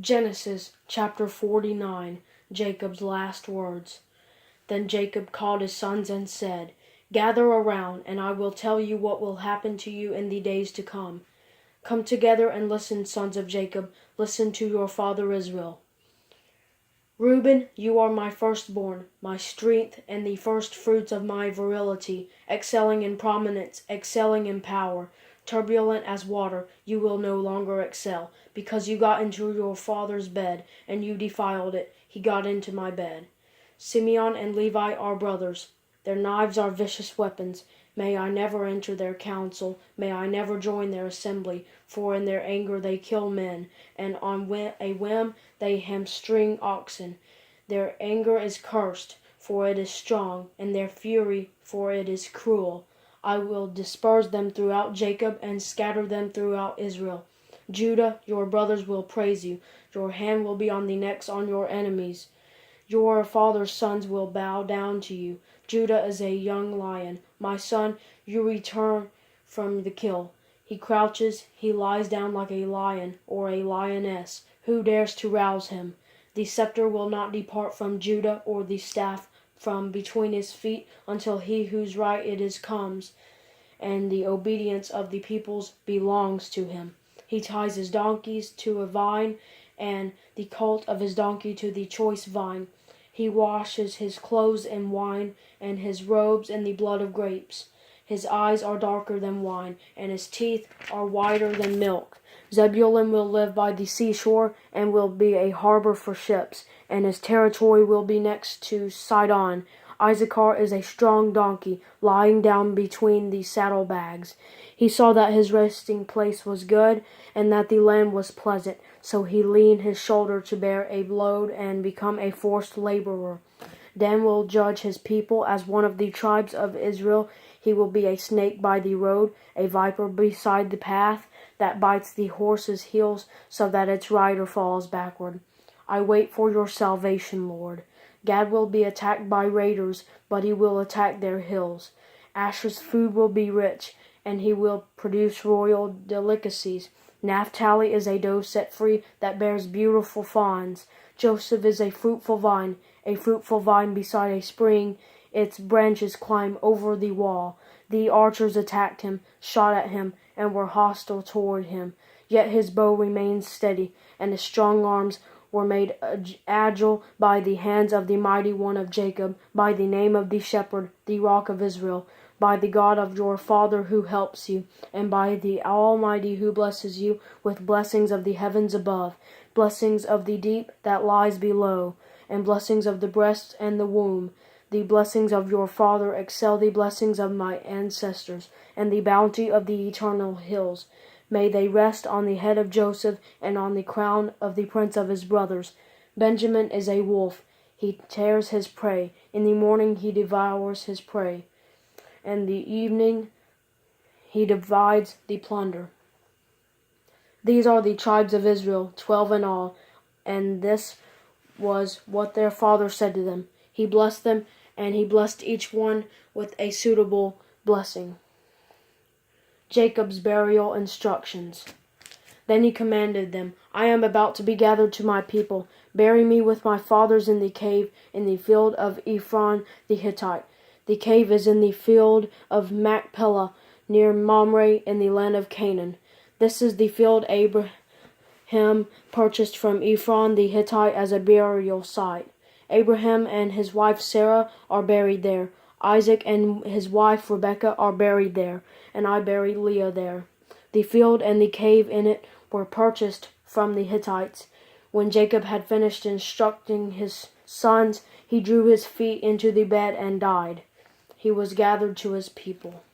Genesis chapter 49, Jacob's last words. Then Jacob called his sons and said, "Gather around, and I will tell you what will happen to you in the days to come. Come together and listen, sons of Jacob, listen to your father Israel. Reuben, you are my firstborn, my strength, and the first fruits of my virility, excelling in prominence, excelling in power. Turbulent as water, you will no longer excel, because you got into your father's bed, and you defiled it. He got into my bed. Simeon and Levi are brothers. Their knives are vicious weapons. May I never enter their council, may I never join their assembly, for in their anger they kill men, and on a whim they hamstring oxen. Their anger is cursed, for it is strong, and their fury, for it is cruel. I will disperse them throughout Jacob and scatter them throughout Israel. Judah, your brothers will praise you. Your hand will be on the necks on your enemies. Your father's sons will bow down to you. Judah is a young lion. My son, you return from the kill. He crouches, he lies down like a lion or a lioness. Who dares to rouse him? The scepter will not depart from Judah, or the staff from between his feet, until he whose right it is comes, and the obedience of the peoples belongs to him. He ties his donkeys to a vine, and the colt of his donkey to the choice vine. He washes his clothes in wine, and his robes in the blood of grapes. His eyes are darker than wine, and his teeth are whiter than milk. Zebulun will live by the seashore, and will be a harbor for ships, and his territory will be next to Sidon. Issachar is a strong donkey, lying down between the saddlebags. He saw that his resting place was good, and that the land was pleasant, so he leaned his shoulder to bear a load and become a forced laborer. Dan will judge his people as one of the tribes of Israel. He will be a snake by the road, a viper beside the path, that bites the horse's heels so that its rider falls backward. I wait for your salvation, Lord. Gad will be attacked by raiders, but he will attack their hills. Asher's food will be rich, and he will produce royal delicacies. Naphtali is a doe set free that bears beautiful fawns. Joseph is a fruitful vine beside a spring. Its branches climb over the wall. The archers attacked him, shot at him, and were hostile toward him. Yet his bow remained steady, and his strong arms were made agile by the hands of the mighty one of Jacob, by the name of the shepherd, the rock of Israel, by the God of your father who helps you, and by the Almighty who blesses you with blessings of the heavens above, blessings of the deep that lies below, and blessings of the breast and the womb. The blessings of your father excel the blessings of my ancestors, and the bounty of the eternal hills. May they rest on the head of Joseph and on the crown of the prince of his brothers. Benjamin is a wolf. He tears his prey. In the morning he devours his prey. And the evening he divides the plunder. These are the tribes of Israel, 12 in all, and this was what their father said to them. He blessed them, and he blessed each one with a suitable blessing. Jacob's burial instructions. Then he commanded them, I am about to be gathered to my people. Bury me with my fathers in the cave in the field of Ephron the Hittite. The cave is in the field of Machpelah, near Mamre in the land of Canaan. This is the field Abraham purchased from Ephron the Hittite as a burial site. Abraham and his wife Sarah are buried there. Isaac and his wife Rebekah are buried there, and I buried Leah there. The field and the cave in it were purchased from the Hittites. When Jacob had finished instructing his sons, he drew his feet into the bed and died. He was gathered to his people.